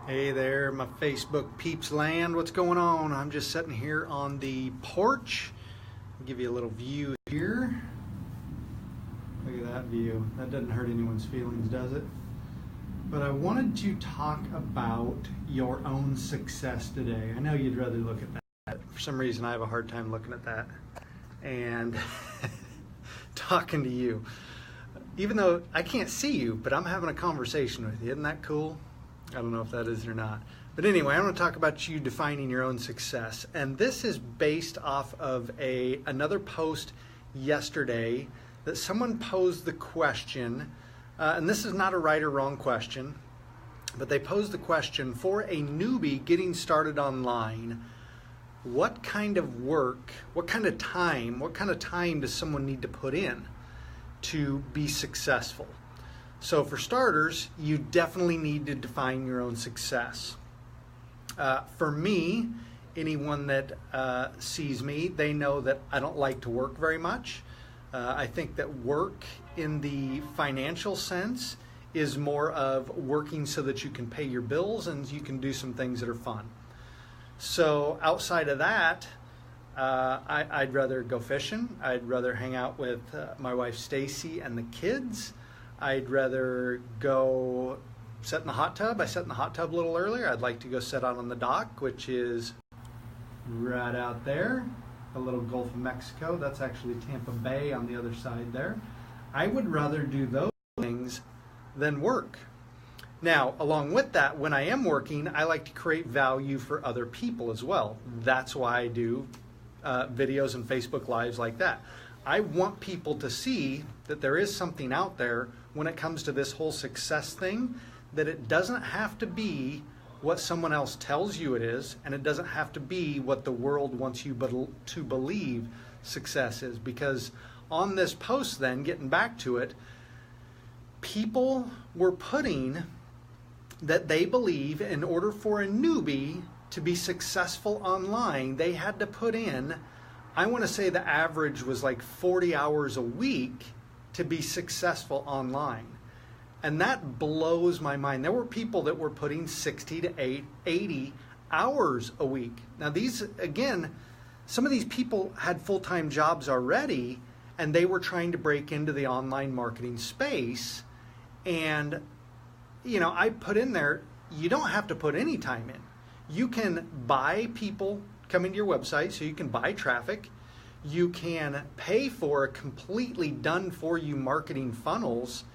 Hey there, my Facebook peeps land. What's going on? I'm just sitting here on the porch. I'll give you a little view here. Look at that view. That doesn't hurt anyone's feelings, does it? But I wanted to talk about your own success today. I know you'd rather look at that. For some reason, I have a hard time looking at that and talking to you. Even though I can't see you, but I'm having a conversation with you. Isn't that cool? I don't know if that is or not. But anyway, I want to talk about you defining your own success. And this is based off of another post yesterday that someone posed the question, and this is not a right or wrong question, but they posed the question, for a newbie getting started online, what kind of work, what kind of time does someone need to put in to be successful? So for starters, you definitely need to define your own success. For me, anyone that sees me, they know that I don't like to work very much. I think that work in the financial sense is more of working so that you can pay your bills and you can do some things that are fun. So outside of that, I'd rather go fishing. I'd rather hang out with my wife Stacy and the kids. I'd rather go sit in the hot tub. I sat in the hot tub a little earlier. I'd like to go sit out on the dock, which is right out there, the little Gulf of Mexico. That's actually Tampa Bay on the other side there. I would rather do those things than work. Now, along with that, when I am working, I like to create value for other people as well. That's why I do videos and Facebook Lives like that. I want people to see that there is something out there when it comes to this whole success thing, that it doesn't have to be what someone else tells you it is, and it doesn't have to be what the world wants you to believe success is. Because on this post then, getting back to it, people were putting that they believe in order for a newbie to be successful online, they had to put in, I want to say the average was like 40 hours a week to be successful online. And that blows my mind. There were people that were putting 60 to 80 hours a week. Now these, again, some of these people had full-time jobs already, and they were trying to break into the online marketing space. And, you know, I put in there, you don't have to put any time in. You can buy people coming to your website, so you can buy traffic. You can pay for a completely done for you marketing funnels,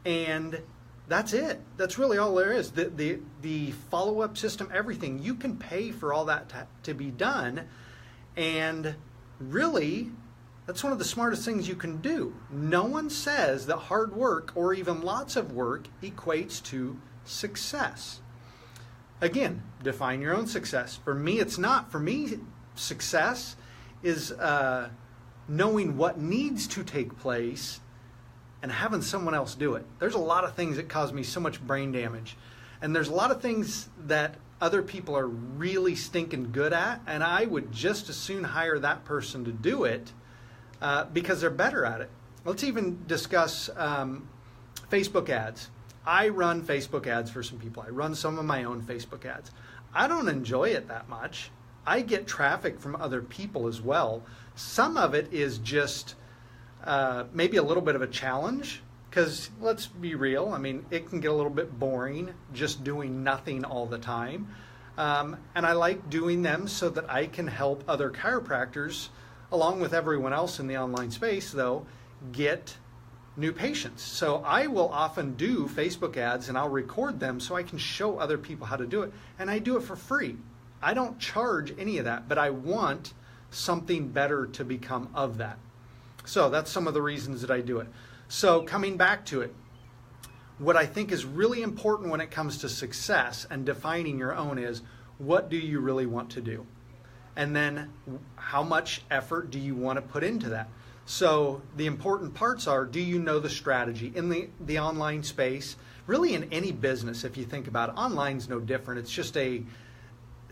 and that's it. That's really all there is. The follow-up system, everything, you can pay for all that to be done, and really that's one of the smartest things you can do. No one says that hard work or even lots of work equates to success. Again, define your own success. For me, it's not. For me, success is knowing what needs to take place and having someone else do it. There's a lot of things that cause me so much brain damage. And there's a lot of things that other people are really stinking good at, and I would just as soon hire that person to do it because they're better at it. Let's even discuss Facebook ads. I run Facebook ads for some people. I run some of my own Facebook ads. I don't enjoy it that much. I get traffic from other people as well. Some of it is just maybe a little bit of a challenge, because let's be real, I mean, it can get a little bit boring just doing nothing all the time. And I like doing them so that I can help other chiropractors, along with everyone else in the online space though, get new patients. So I will often do Facebook ads and I'll record them so I can show other people how to do it. And I do it for free. I don't charge any of that, but I want something better to become of that. So that's some of the reasons that I do it. So coming back to it, what I think is really important when it comes to success and defining your own is, what do you really want to do? And then how much effort do you want to put into that? So the important parts are, do you know the strategy? In the online space, really in any business, if you think about it, online's no different. It's just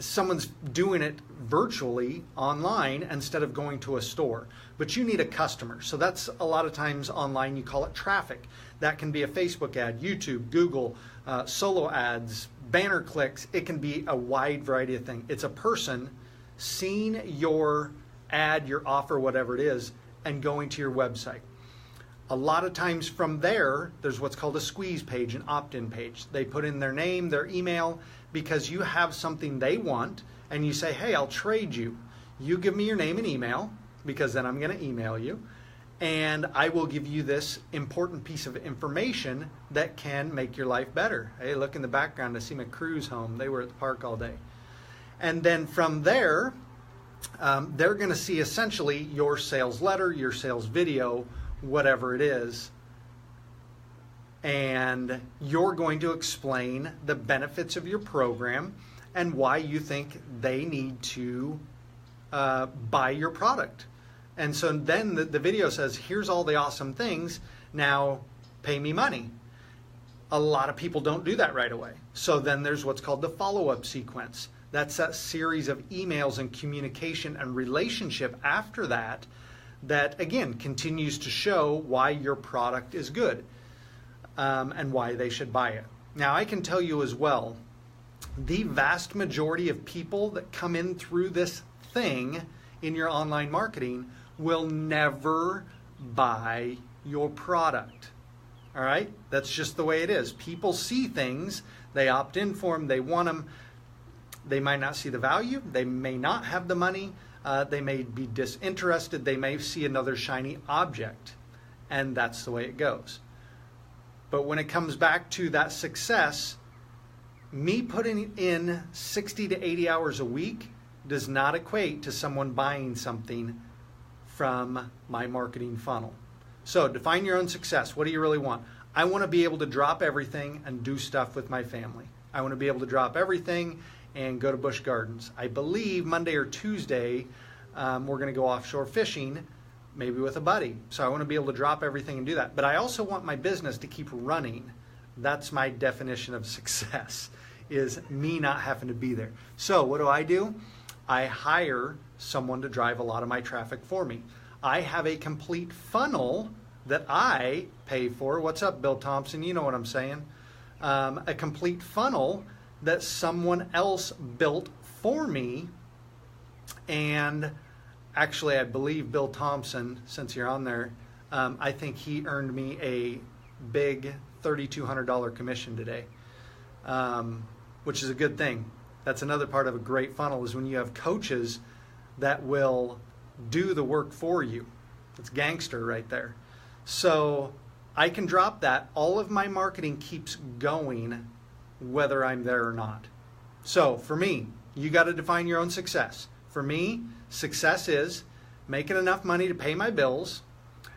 someone's doing it virtually online instead of going to a store. But you need a customer. So that's a lot of times online, you call it traffic. That can be a Facebook ad, YouTube, Google, solo ads, banner clicks. It can be a wide variety of things. It's a person seeing your ad, your offer, whatever it is, and going to your website. A lot of times from there, there's what's called a squeeze page, an opt-in page. They put in their name, their email, because you have something they want, and you say, hey, I'll trade you. You give me your name and email, because then I'm going to email you, and I will give you this important piece of information that can make your life better. Hey, look in the background, I see my crew's home. They were at the park all day. And then from there, they're going to see essentially your sales letter, your sales video, whatever it is, and you're going to explain the benefits of your program and why you think they need to buy your product. And so then the video says, here's all the awesome things, now pay me money. A lot of people don't do that right away. So then there's what's called the follow-up sequence. That's that series of emails and communication and relationship after that, that again continues to show why your product is good and why they should buy it. Now I can tell you as well, the vast majority of people that come in through this thing in your online marketing will never buy your product. All right? That's just the way it is. People see things, they opt in for them, they want them. They might not see the value, they may not have the money, they may be disinterested, they may see another shiny object, and that's the way it goes. But when it comes back to that success, me putting in 60 to 80 hours a week does not equate to someone buying something from my marketing funnel. So define your own success. What do you really want? I want to be able to drop everything and do stuff with my family. I want to be able to drop everything and go to Busch Gardens. I believe Monday or Tuesday we're going to go offshore fishing, maybe with a buddy. So I want to be able to drop everything and do that. But I also want my business to keep running. That's my definition of success, is me not having to be there. So what do? I hire someone to drive a lot of my traffic for me. I have a complete funnel that I pay for. What's up, Bill Thompson? You know what I'm saying. A complete funnel that someone else built for me. And actually, I believe Bill Thompson, since you're on there, I think he earned me a big $3,200 commission today, which is a good thing. That's another part of a great funnel, is when you have coaches that will do the work for you. It's gangster right there. So I can drop that. All of my marketing keeps going whether I'm there or not. So for me, you got to define your own success. For me, success is making enough money to pay my bills,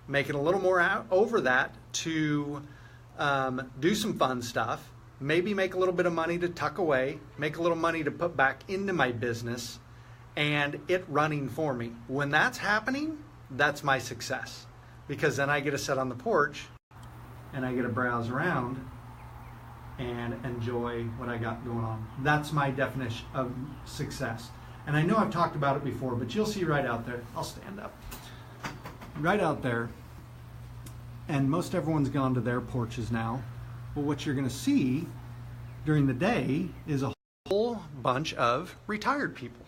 making a little more out over that to do some fun stuff, maybe make a little bit of money to tuck away, make a little money to put back into my business, and it running for me. When that's happening, that's my success, because then I get to sit on the porch and I get to browse around and enjoy what I got going on. That's my definition of success. And I know I've talked about it before, but you'll see right out there. I'll stand up. Right out there, and most everyone's gone to their porches now. Well, what you're going to see during the day is a whole bunch of retired people.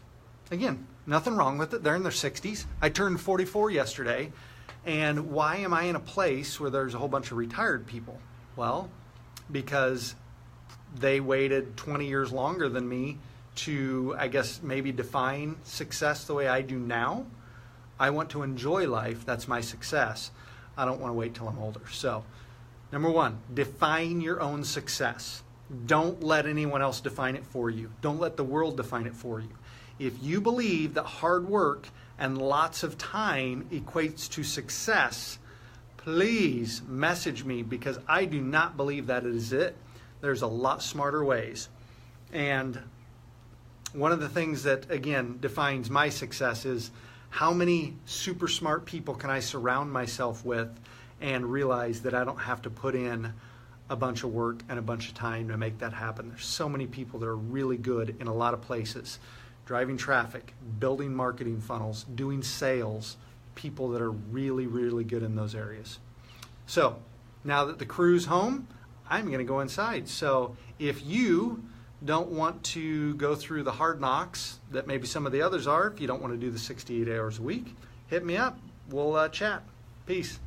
Again, nothing wrong with it. They're in their 60s. I turned 44 yesterday. And why am I in a place where there's a whole bunch of retired people? Well, because they waited 20 years longer than me to, I guess, maybe define success the way I do now. I want to enjoy life. That's my success. I don't want to wait till I'm older. So, number one, define your own success. Don't let anyone else define it for you. Don't let the world define it for you. If you believe that hard work and lots of time equates to success, please message me, because I do not believe that is it. There's a lot smarter ways. And one of the things that, again, defines my success is how many super smart people can I surround myself with and realize that I don't have to put in a bunch of work and a bunch of time to make that happen. There's so many people that are really good in a lot of places. Driving traffic, building marketing funnels, doing sales, people that are really, really good in those areas. So Now that the crew's home, I'm going to go inside. So if you don't want to go through the hard knocks that maybe some of the others are, if you don't want to do the 68 hours a week, hit me up. We'll chat. Peace.